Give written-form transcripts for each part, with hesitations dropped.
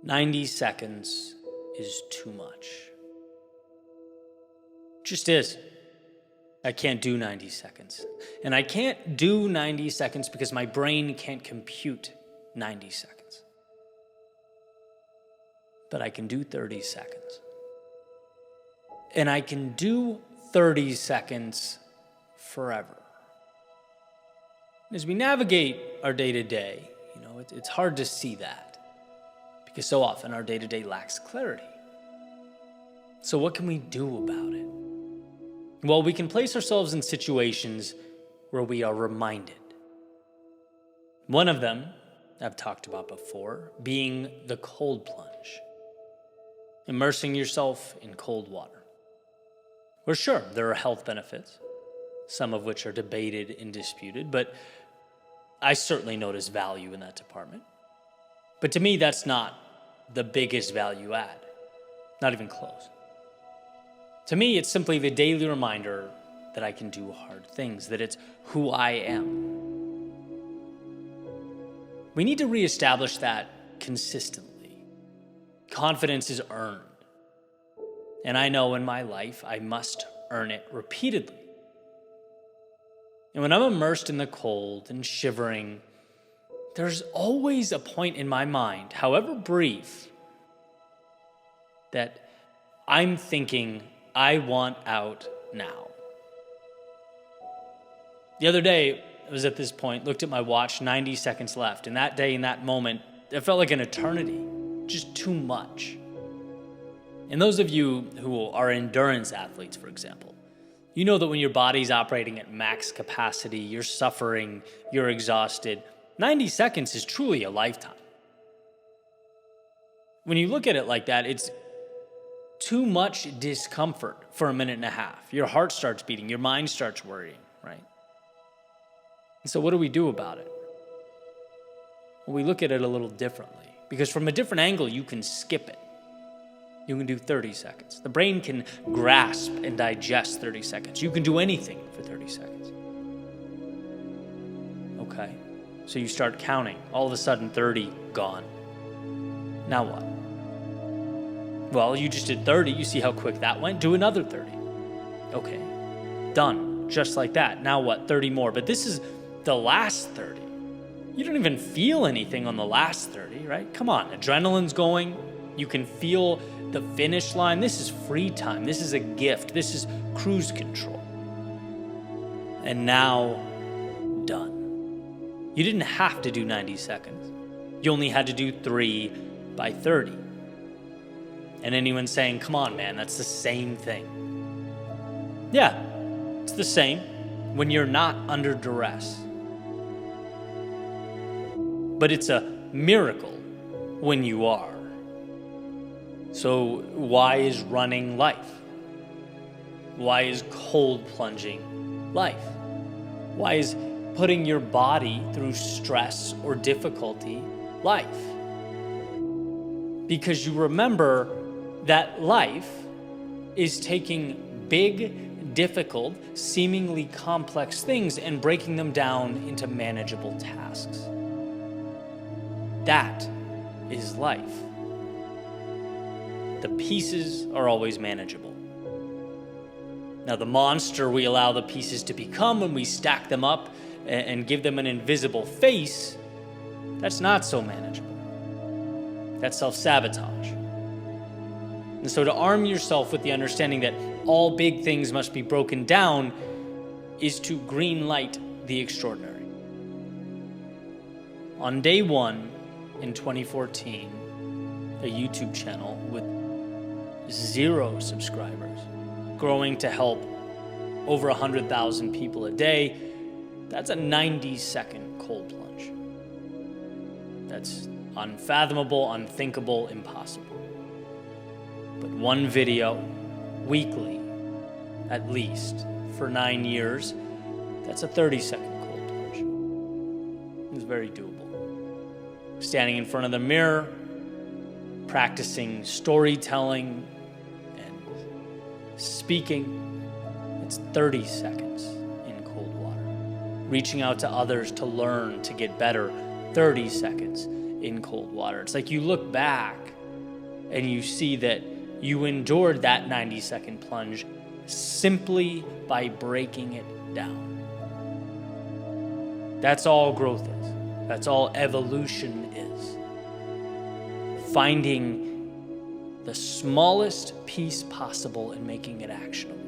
90 seconds is too much. Just is. I can't do 90 seconds. And I can't do 90 seconds because my brain can't compute 90 seconds. But I can do 30 seconds. And I can do 30 seconds forever. As we navigate our day-to-day, it's hard to see that because so often our day-to-day lacks clarity. So what can we do about it? Well, we can place ourselves in situations where we are reminded. One of them I've talked about before, being the cold plunge. Immersing yourself in cold water. Well, sure, there are health benefits, some of which are debated and disputed, but I certainly notice value in that department. But to me, that's not the biggest value add, not even close. To me, it's simply the daily reminder that I can do hard things, that it's who I am. We need to reestablish that consistently. Confidence is earned. And I know in my life, I must earn it repeatedly. And when I'm immersed in the cold and shivering, there's always a point in my mind, however brief, that I'm thinking, I want out now. The other day, I was at this point, looked at my watch, 90 seconds left. And that day, in that moment, it felt like an eternity, just too much. And those of you who are endurance athletes, for example, you know that when your body's operating at max capacity, you're suffering, you're exhausted, 90 seconds is truly a lifetime. When you look at it like that, it's too much discomfort for a minute and a half. Your heart starts beating, your mind starts worrying, right? And so what do we do about it? Well, we look at it a little differently, because from a different angle, you can skip it. You can do 30 seconds. The brain can grasp and digest 30 seconds. You can do anything for 30 seconds. Okay, so you start counting. All of a sudden, 30 gone. Now what? Well, you just did 30. You see how quick that went? Do another 30. Okay, done. Just like that. Now what? 30 more. But this is the last 30. You don't even feel anything on the last 30, right? Come on, adrenaline's going. You can feel the finish line. This is free time. This is a gift. This is cruise control. And now, done. You didn't have to do 90 seconds. You only had to do 3 by 30. And anyone saying, come on, man, that's the same thing. Yeah, it's the same when you're not under duress. But it's a miracle when you are. So why is running life? Why is cold plunging life? Why is putting your body through stress or difficulty life? Because you remember that life is taking big, difficult, seemingly complex things and breaking them down into manageable tasks. That is life. The pieces are always manageable. Now, the monster we allow the pieces to become when we stack them up and give them an invisible face, that's not so manageable. That's self-sabotage. And so to arm yourself with the understanding that all big things must be broken down is to green light the extraordinary. On day 1 in 2014, a YouTube channel with 0 subscribers, growing to help over 100,000 people a day, that's a 90-second cold plunge. That's unfathomable, unthinkable, impossible. But one video, weekly, at least, for 9 years, that's a 30-second cold plunge. It's very doable. Standing in front of the mirror, practicing storytelling and speaking, it's 30 seconds in cold water. Reaching out to others to learn, to get better, 30 seconds in cold water. It's like you look back and you see that you endured that 90-second plunge simply by breaking it down. That's all growth is. That's all evolution is. Finding the smallest piece possible and making it actionable.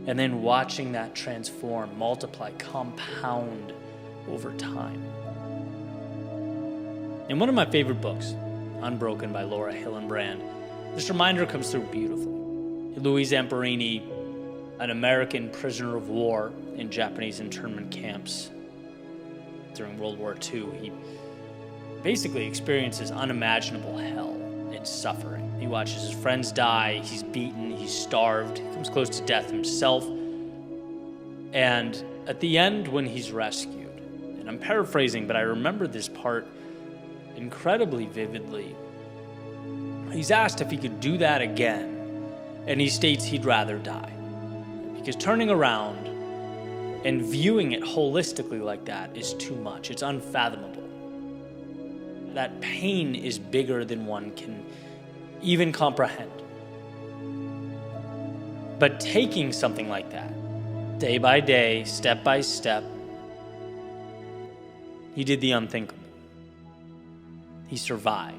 And then watching that transform, multiply, compound over time. In one of my favorite books, Unbroken by Laura Hillenbrand, this reminder comes through beautifully. Louis Zamperini, an American prisoner of war in Japanese internment camps during World War II, he basically experiences unimaginable hell and suffering. He watches his friends die, he's beaten, he's starved, he comes close to death himself. And at the end, when he's rescued, and I'm paraphrasing, but I remember this part incredibly vividly, he's asked if he could do that again, and he states he'd rather die. Because turning around and viewing it holistically like that is too much. It's unfathomable. That pain is bigger than one can even comprehend. But taking something like that, day by day, step by step, he did the unthinkable. He survived.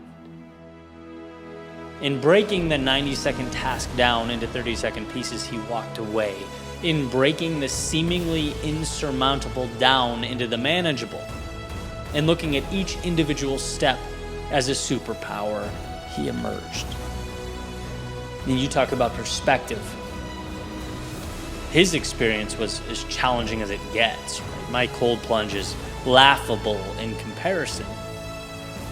In breaking the 90-second task down into 30-second pieces, he walked away. In breaking the seemingly insurmountable down into the manageable, and looking at each individual step as a superpower, he emerged. And you talk about perspective. His experience was as challenging as it gets. Right? My cold plunge is laughable in comparison.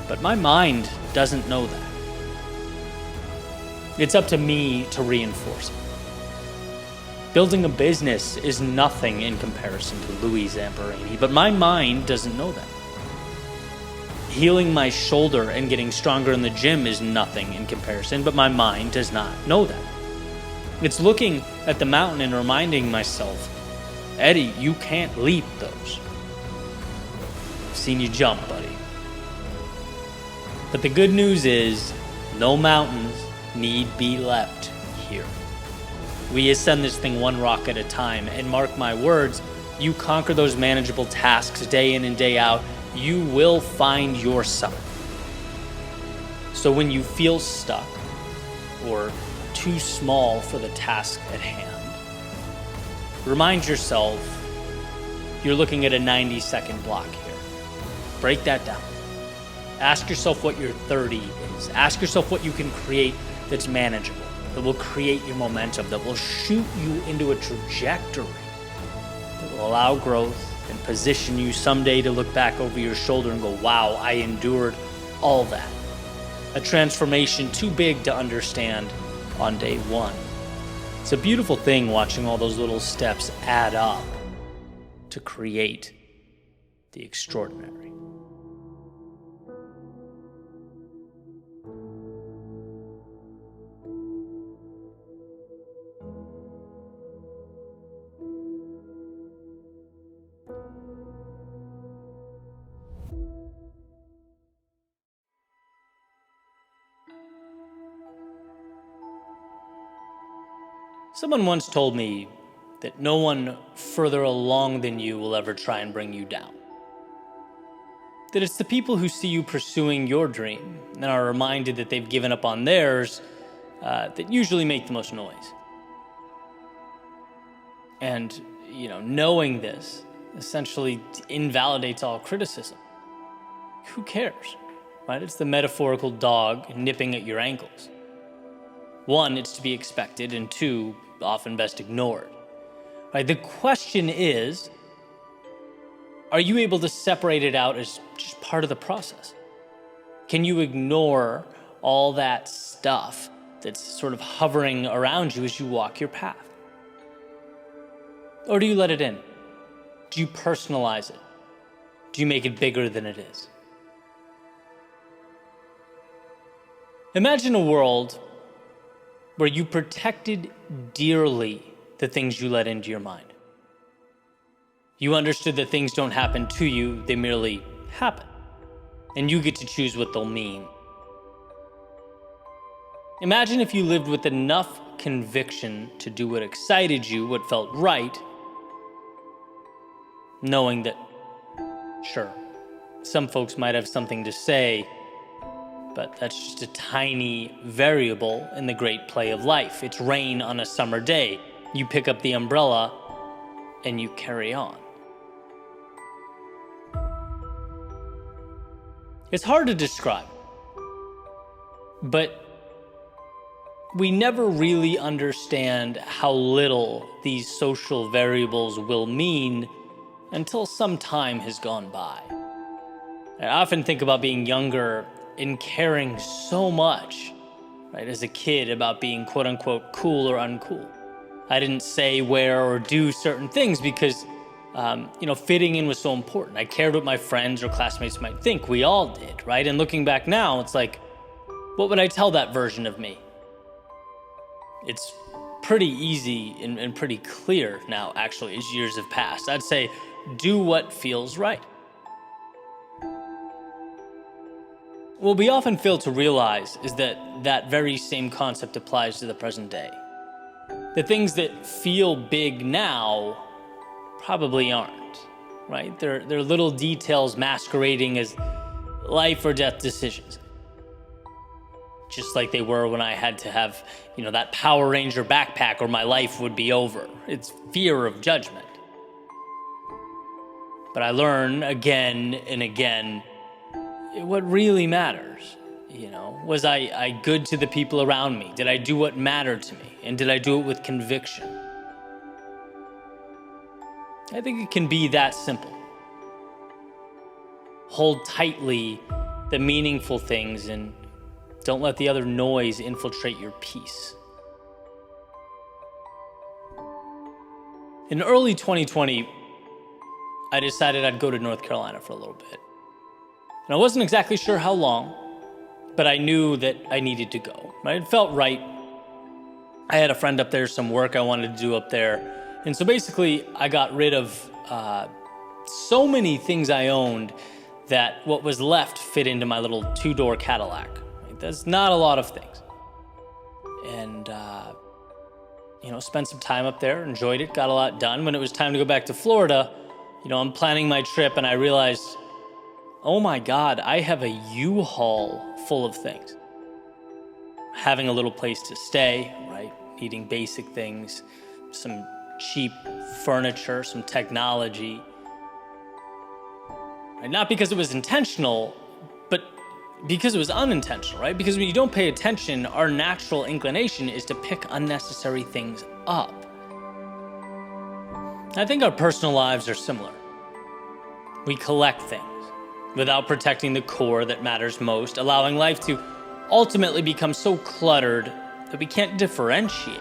But my mind doesn't know that. It's up to me to reinforce it. Building a business is nothing in comparison to Louis Zamperini, but my mind doesn't know that. Healing my shoulder and getting stronger in the gym is nothing in comparison, but my mind does not know that. It's looking at the mountain and reminding myself, Eddie, you can't leap those. I've seen you jump, buddy. But the good news is, no mountains need be leapt here. We ascend this thing one rock at a time, and mark my words, you conquer those manageable tasks day in and day out, you will find your summit. So when you feel stuck or too small for the task at hand, remind yourself you're looking at a 90-second block here. Break that down. Ask yourself what your 30 is. Ask yourself what you can create that's manageable, that will create your momentum, that will shoot you into a trajectory that will allow growth and position you someday to look back over your shoulder and go, wow, I endured all that. A transformation too big to understand on day one. It's a beautiful thing watching all those little steps add up to create the extraordinary. Someone once told me that no one further along than you will ever try and bring you down. That it's the people who see you pursuing your dream and are reminded that they've given up on theirs that usually make the most noise. And, knowing this essentially invalidates all criticism. Who cares, right? It's the metaphorical dog nipping at your ankles. One, it's to be expected, and two, often best ignored. Right? The question is, are you able to separate it out as just part of the process? Can you ignore all that stuff that's sort of hovering around you as you walk your path? Or do you let it in? Do you personalize it? Do you make it bigger than it is? Imagine a world where you protected dearly the things you let into your mind. You understood that things don't happen to you, they merely happen. And you get to choose what they'll mean. Imagine if you lived with enough conviction to do what excited you, what felt right, knowing that, sure, some folks might have something to say, but that's just a tiny variable in the great play of life. It's rain on a summer day. You pick up the umbrella and you carry on. It's hard to describe, but we never really understand how little these social variables will mean until some time has gone by. I often think about being younger and caring so much, right, as a kid about being quote unquote cool or uncool. I didn't say, wear, or do certain things because, fitting in was so important. I cared what my friends or classmates might think. We all did, right? And looking back now, it's like, what would I tell that version of me? It's pretty easy and pretty clear now, actually, as years have passed. I'd say, do what feels right. What we often fail to realize is that that very same concept applies to the present day. The things that feel big now probably aren't, right? They're little details masquerading as life or death decisions. Just like they were when I had to have, that Power Ranger backpack or my life would be over. It's fear of judgment. But I learn again and again what really matters. Was I good to the people around me? Did I do what mattered to me? And did I do it with conviction? I think it can be that simple. Hold tightly the meaningful things and don't let the other noise infiltrate your peace. In early 2020, I decided I'd go to North Carolina for a little bit. And I wasn't exactly sure how long, but I knew that I needed to go. Right? It felt right. I had a friend up there, some work I wanted to do up there. And so basically, I got rid of so many things I owned that what was left fit into my little two-door Cadillac. Right? That's not a lot of things. And, spent some time up there, enjoyed it, got a lot done. When it was time to go back to Florida, I'm planning my trip and I realized, oh my God, I have a U-Haul full of things. Having a little place to stay, right? Needing basic things, some cheap furniture, some technology. Right? Not because it was intentional, but because it was unintentional, right? Because when you don't pay attention, our natural inclination is to pick unnecessary things up. I think our personal lives are similar. We collect things without protecting the core that matters most, allowing life to ultimately become so cluttered that we can't differentiate.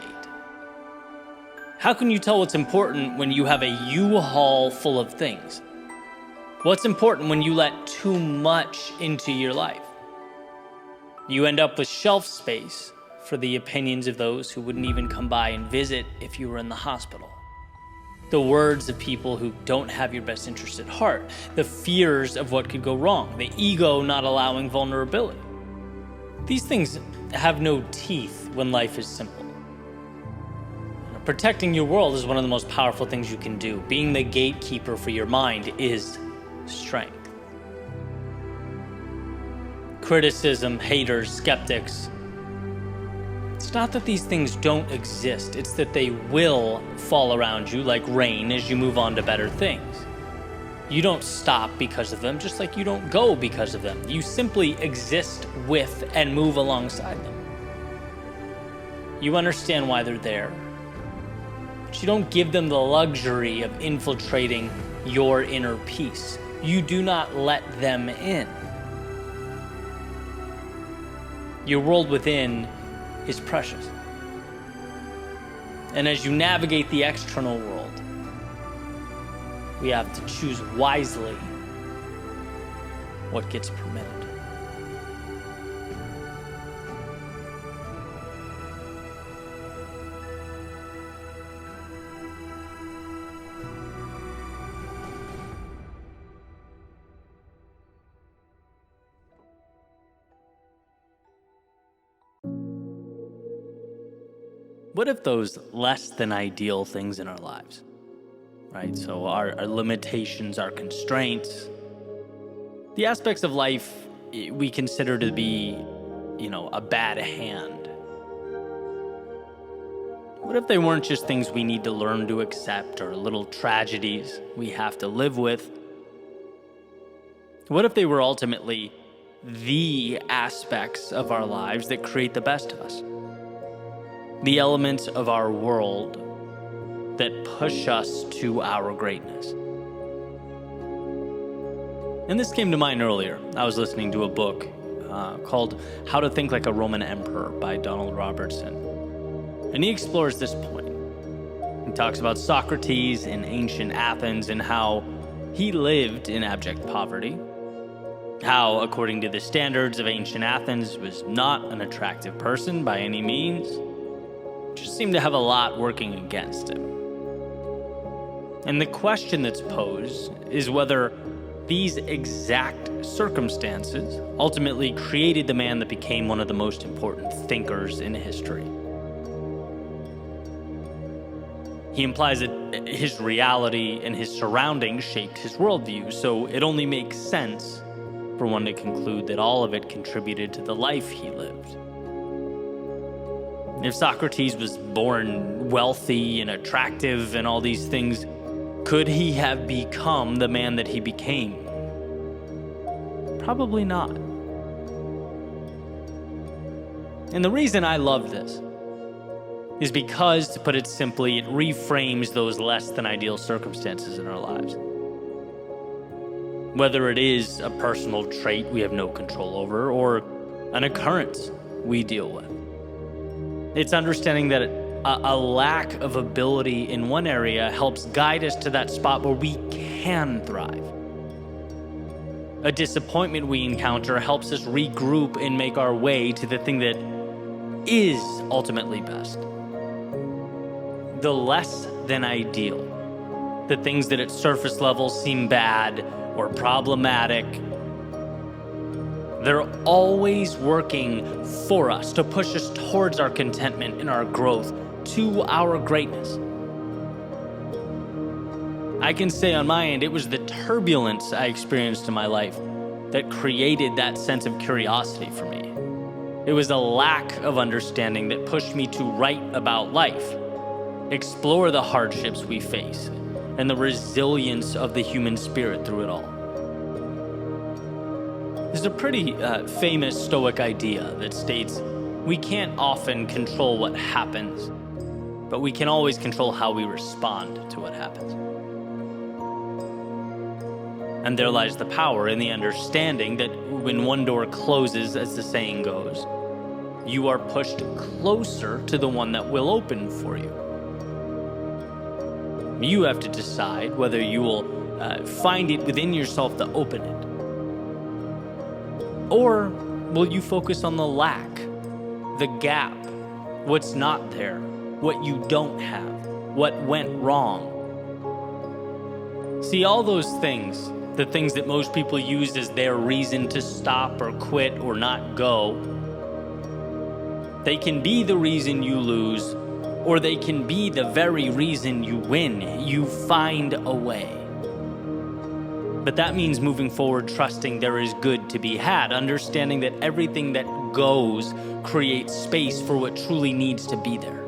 How can you tell what's important when you have a U-Haul full of things? What's important when you let too much into your life? You end up with shelf space for the opinions of those who wouldn't even come by and visit if you were in the hospital. The words of people who don't have your best interest at heart, the fears of what could go wrong, the ego not allowing vulnerability. These things have no teeth when life is simple. Protecting your world is one of the most powerful things you can do. Being the gatekeeper for your mind is strength. Criticism, haters, skeptics. It's not that these things don't exist. It's that they will fall around you like rain as you move on to better things. You don't stop because of them, just like you don't go because of them. You simply exist with and move alongside them. You understand why they're there, but you don't give them the luxury of infiltrating your inner peace. You do not let them in. Your world within is precious. And as you navigate the external world, we have to choose wisely what gets permitted. What if those less than ideal things in our lives, right? So our limitations, our constraints, the aspects of life we consider to be, a bad hand. What if they weren't just things we need to learn to accept or little tragedies we have to live with? What if they were ultimately the aspects of our lives that create the best of us? The elements of our world that push us to our greatness. And this came to mind earlier. I was listening to a book called How to Think Like a Roman Emperor by Donald Robertson. And he explores this point. He talks about Socrates in ancient Athens and how he lived in abject poverty. How, according to the standards of ancient Athens, was not an attractive person by any means. Just seemed to have a lot working against him. And the question that's posed is whether these exact circumstances ultimately created the man that became one of the most important thinkers in history. He implies that his reality and his surroundings shaped his worldview, so it only makes sense for one to conclude that all of it contributed to the life he lived. If Socrates was born wealthy and attractive and all these things, could he have become the man that he became? Probably not. And the reason I love this is because, to put it simply, it reframes those less than ideal circumstances in our lives. Whether it is a personal trait we have no control over or an occurrence we deal with. It's understanding that a lack of ability in one area helps guide us to that spot where we can thrive. A disappointment we encounter helps us regroup and make our way to the thing that is ultimately best. The less than ideal, the things that at surface level seem bad or problematic, they're always working for us to push us towards our contentment and our growth, to our greatness. I can say on my end, it was the turbulence I experienced in my life that created that sense of curiosity for me. It was a lack of understanding that pushed me to write about life, explore the hardships we face, and the resilience of the human spirit through it all. There's a pretty famous Stoic idea that states we can't often control what happens, but we can always control how we respond to what happens. And there lies the power in the understanding that when one door closes, as the saying goes, you are pushed closer to the one that will open for you. You have to decide whether you will find it within yourself to open it. Or will you focus on the lack, the gap, what's not there, what you don't have, what went wrong? See, all those things, the things that most people use as their reason to stop or quit or not go, they can be the reason you lose, or they can be the very reason you win. You find a way. But that means moving forward, trusting there is good to be had, understanding that everything that goes creates space for what truly needs to be there.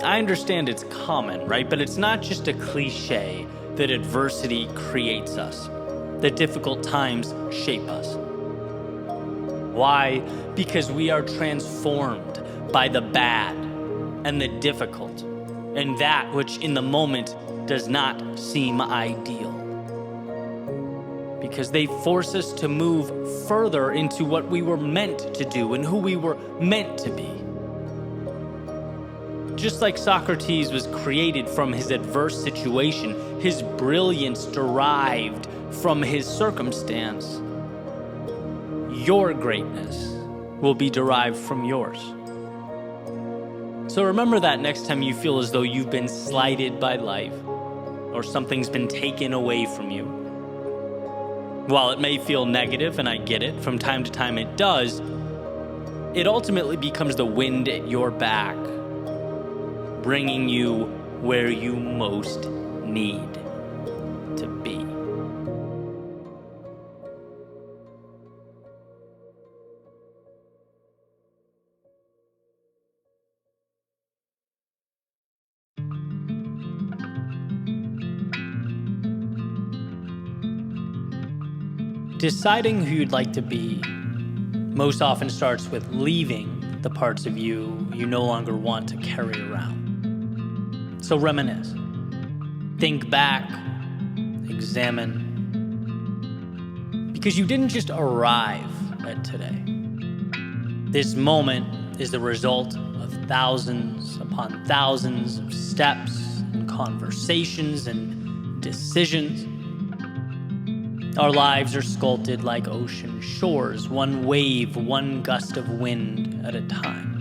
I understand it's common, right? But it's not just a cliche that adversity creates us, that difficult times shape us. Why? Because we are transformed by the bad and the difficult, and that which in the moment does not seem ideal. Because they force us to move further into what we were meant to do and who we were meant to be. Just like Socrates was created from his adverse situation, his brilliance derived from his circumstance, your greatness will be derived from yours. So remember that next time you feel as though you've been slighted by life or something's been taken away from you. While it may feel negative, and I get it, from time to time it does, it ultimately becomes the wind at your back, bringing you where you most need to be. Deciding who you'd like to be most often starts with leaving the parts of you you no longer want to carry around. So reminisce. Think back. Examine. Because you didn't just arrive at today. This moment is the result of thousands upon thousands of steps and conversations and decisions. Our lives are sculpted like ocean shores, one wave, one gust of wind at a time.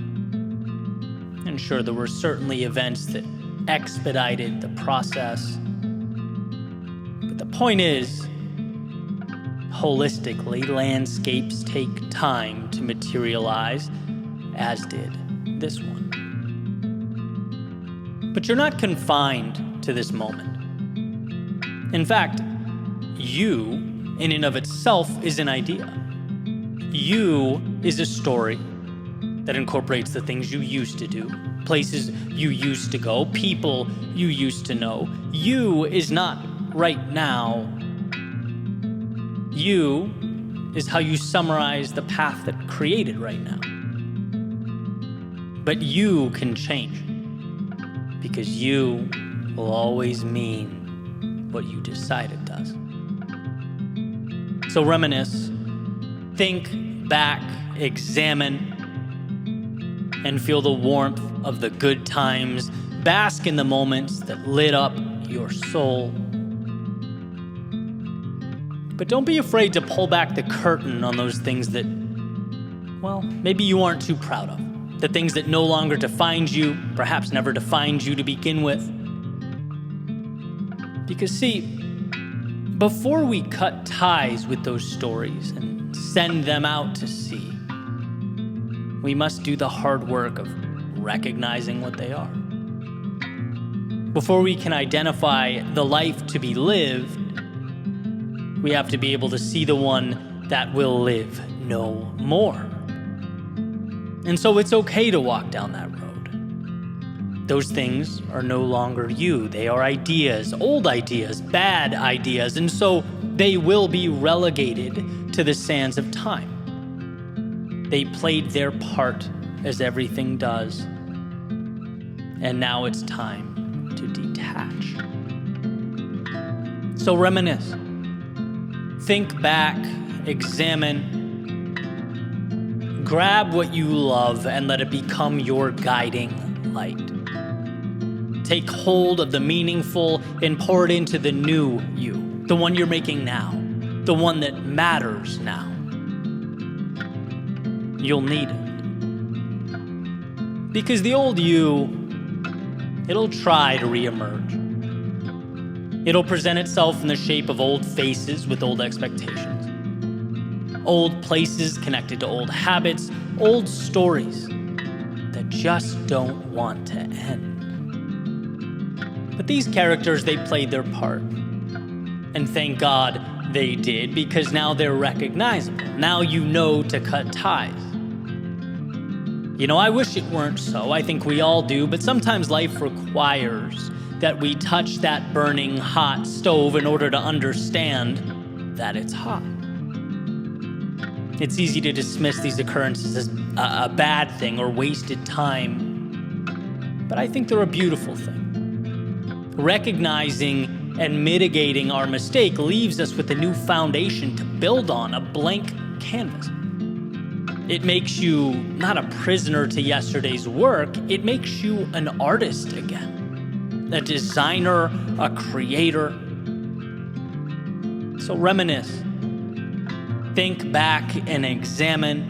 And sure, there were certainly events that expedited the process. But the point is, holistically, landscapes take time to materialize, as did this one. But you're not confined to this moment. In fact, you, in and of itself, is an idea. You is a story that incorporates the things you used to do, places you used to go, people you used to know. You is not right now. You is how you summarize the path that created right now. But you can change, because you will always mean what you decide it does. So reminisce, think back, examine, and feel the warmth of the good times. Bask in the moments that lit up your soul. But don't be afraid to pull back the curtain on those things that, well, maybe you aren't too proud of. The things that no longer defined you, perhaps never defined you to begin with. Because see, before we cut ties with those stories and send them out to sea, we must do the hard work of recognizing what they are. Before we can identify the life to be lived, we have to be able to see the one that will live no more. And so it's okay to walk down that road. Those things are no longer you. They are ideas, old ideas, bad ideas, and so they will be relegated to the sands of time. They played their part, as everything does, and now it's time to detach. So reminisce. Think back, examine, grab what you love and let it become your guiding light. Take hold of the meaningful and pour it into the new you, the one you're making now, the one that matters now. You'll need it. Because the old you, it'll try to reemerge. It'll present itself in the shape of old faces with old expectations. Old places connected to old habits, old stories that just don't want to end. But these characters, they played their part. And thank God they did, because now they're recognizable. Now you know to cut ties. You know, I wish it weren't so. I think we all do, but sometimes life requires that we touch that burning hot stove in order to understand that it's hot. It's easy to dismiss these occurrences as a bad thing or wasted time, but I think they're a beautiful thing. Recognizing and mitigating our mistake leaves us with a new foundation to build on, a blank canvas. It makes you not a prisoner to yesterday's work, it makes you an artist again, a designer, a creator. So reminisce, think back and examine,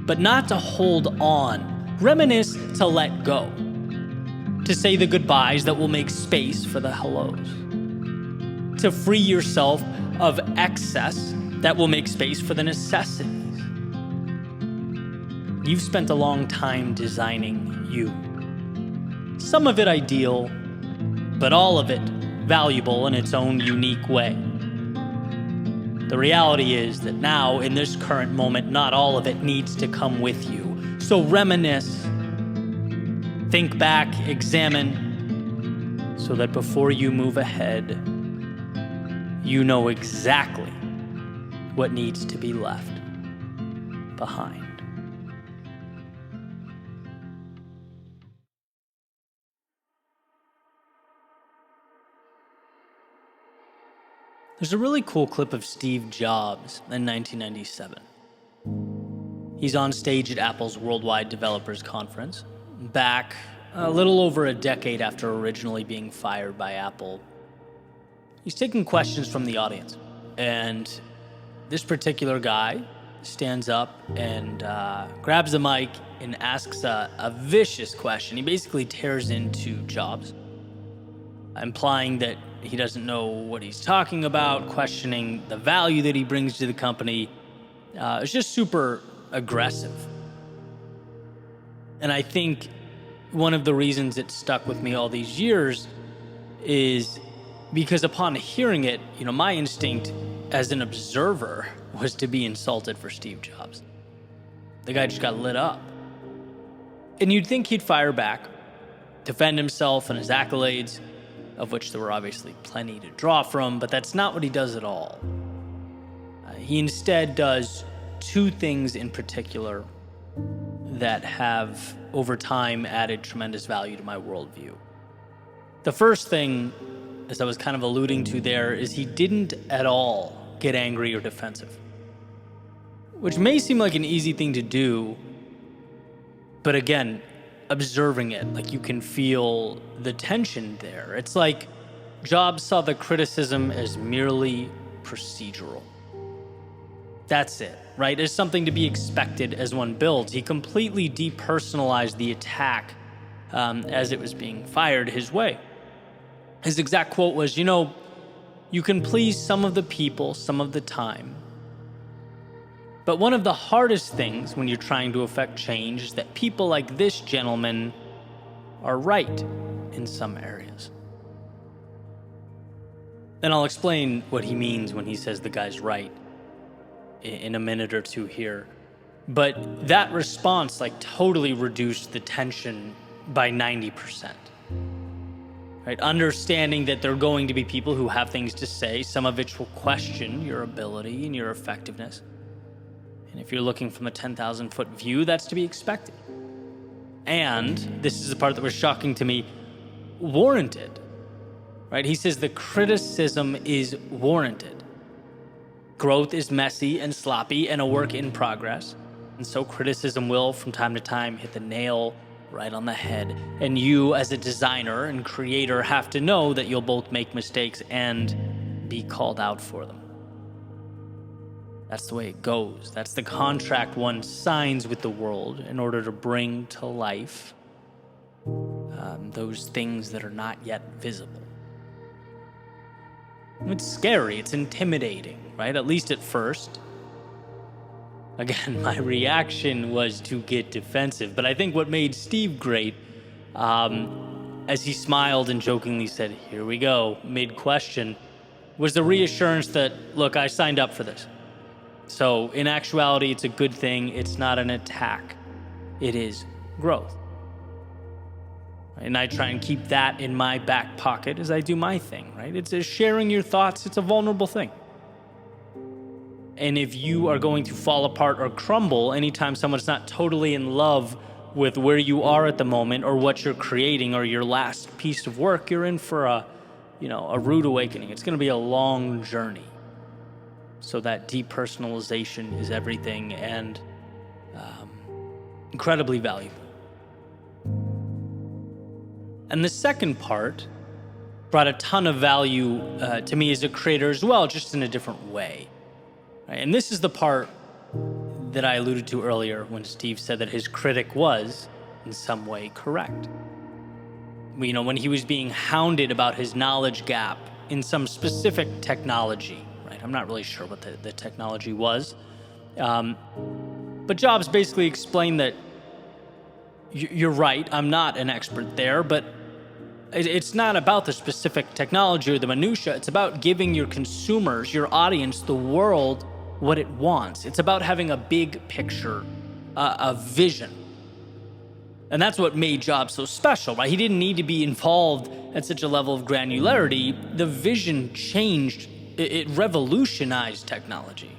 but not to hold on. Reminisce to let go. To say the goodbyes that will make space for the hellos. To free yourself of excess that will make space for the necessities. You've spent a long time designing you. Some of it ideal, but all of it valuable in its own unique way. The reality is that now, in this current moment, not all of it needs to come with you. So reminisce, think back, examine, so that before you move ahead, you know exactly what needs to be left behind. There's a really cool clip of Steve Jobs in 1997. He's on stage at Apple's Worldwide Developers Conference, back a little over a decade after originally being fired by Apple. He's taking questions from the audience, and this particular guy stands up and grabs the mic and asks a vicious question. He basically tears into Jobs, implying that he doesn't know what he's talking about, questioning the value that he brings to the company. It's just super aggressive. And I think one of the reasons it stuck with me all these years is because upon hearing it, my instinct as an observer was to be insulted for Steve Jobs. The guy just got lit up. And you'd think he'd fire back, defend himself and his accolades, of which there were obviously plenty to draw from, but that's not what he does at all. He instead does two things in particular that have, over time, added tremendous value to my worldview. The first thing, as I was kind of alluding to there, is he didn't at all get angry or defensive, which may seem like an easy thing to do, but again, observing it, you can feel the tension there. It's like Jobs saw the criticism as merely procedural. That's it, right? As something to be expected as one builds. He completely depersonalized the attack as it was being fired his way. His exact quote was, you can please some of the people some of the time, but one of the hardest things when you're trying to affect change is that people like this gentleman are right in some areas. And I'll explain what he means when he says the guy's right in a minute or two here. But that response totally reduced the tension by 90%. Right? Understanding that there are going to be people who have things to say, some of which will question your ability and your effectiveness. And if you're looking from a 10,000-foot view, that's to be expected. And, this is the part that was shocking to me, warranted. Right? He says the criticism is warranted. Growth is messy and sloppy and a work in progress. And so criticism will, from time to time, hit the nail right on the head. And you, as a designer and creator, have to know that you'll both make mistakes and be called out for them. That's the way it goes. That's the contract one signs with the world in order to bring to life those things that are not yet visible. It's scary. It's intimidating, right? At least at first. Again, my reaction was to get defensive, but I think what made Steve great, as he smiled and jokingly said, "Here we go," mid-question, was the reassurance that, look, I signed up for this. So in actuality, it's a good thing. It's not an attack. It is growth. And I try and keep that in my back pocket as I do my thing, right? It's sharing your thoughts. It's a vulnerable thing. And if you are going to fall apart or crumble anytime someone's not totally in love with where you are at the moment or what you're creating or your last piece of work, you're in for a rude awakening. It's going to be a long journey. So that depersonalization is everything and incredibly valuable. And the second part brought a ton of value to me as a creator as well, just in a different way. Right? And this is the part that I alluded to earlier when Steve said that his critic was, in some way, correct. When he was being hounded about his knowledge gap in some specific technology, right? I'm not really sure what the technology was. But Jobs basically explained that you're right, I'm not an expert there, but it's not about the specific technology or the minutia. It's about giving your consumers, your audience, the world what it wants. It's about having a big picture, a vision. And that's what made Jobs so special, right? He didn't need to be involved at such a level of granularity. The vision changed, it revolutionized technology,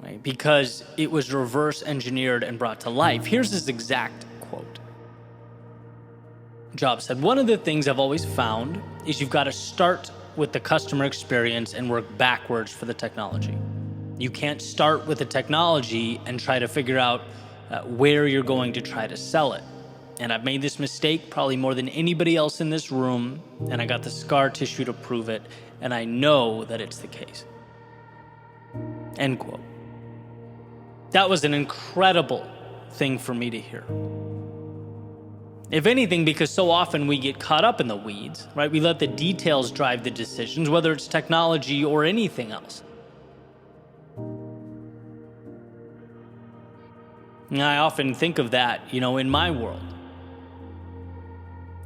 right? Because it was reverse engineered and brought to life. Here's his exact quote. Jobs said, "One of the things I've always found is you've got to start with the customer experience and work backwards for the technology. You can't start with the technology and try to figure out where you're going to try to sell it. And I've made this mistake probably more than anybody else in this room, and I got the scar tissue to prove it, and I know that it's the case." End quote. That was an incredible thing for me to hear. If anything, because so often we get caught up in the weeds, right? We let the details drive the decisions, whether it's technology or anything else. And I often think of that, in my world.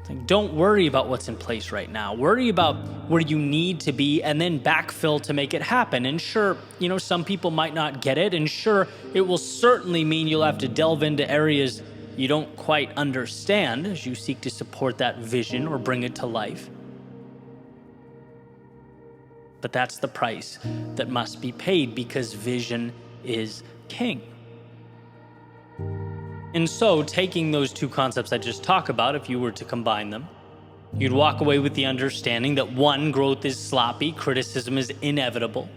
Like, don't worry about what's in place right now. Worry about where you need to be and then backfill to make it happen. And sure, some people might not get it. And sure, it will certainly mean you'll have to delve into areas you don't quite understand as you seek to support that vision or bring it to life. But that's the price that must be paid because vision is king. And so, taking those two concepts I just talked about, if you were to combine them, you'd walk away with the understanding that 1, growth is sloppy, criticism is inevitable.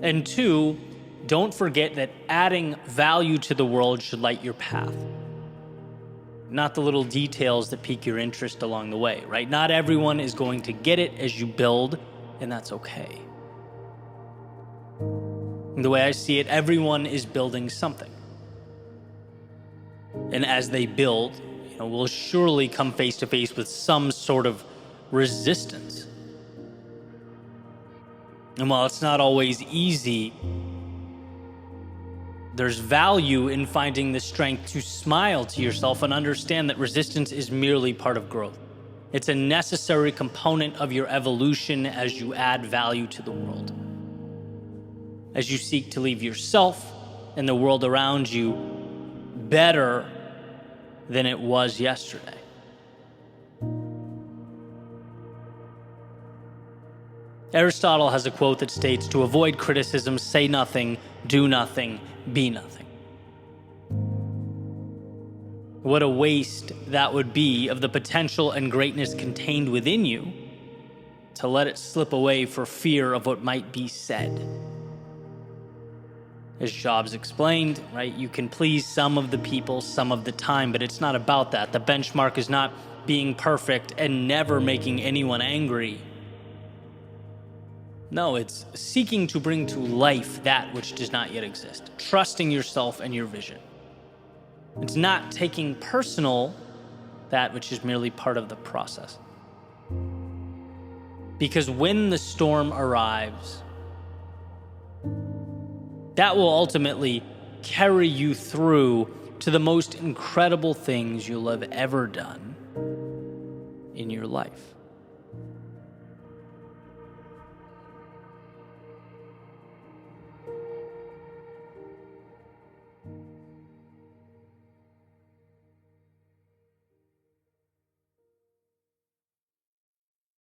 And 2, don't forget that adding value to the world should light your path. Not the little details that pique your interest along the way, right? Not everyone is going to get it as you build, and that's okay. And the way I see it, everyone is building something. And as they build, we'll surely come face to face with some sort of resistance. And while it's not always easy, there's value in finding the strength to smile to yourself and understand that resistance is merely part of growth. It's a necessary component of your evolution as you add value to the world. As you seek to leave yourself and the world around you better than it was yesterday. Aristotle has a quote that states, "To avoid criticism, say nothing, do nothing, be nothing." What a waste that would be of the potential and greatness contained within you to let it slip away for fear of what might be said. As Jobs explained, right, you can please some of the people some of the time, but it's not about that. The benchmark is not being perfect and never making anyone angry. No, it's seeking to bring to life that which does not yet exist, trusting yourself and your vision. It's not taking personal that which is merely part of the process. Because when the storm arrives, that will ultimately carry you through to the most incredible things you'll have ever done in your life.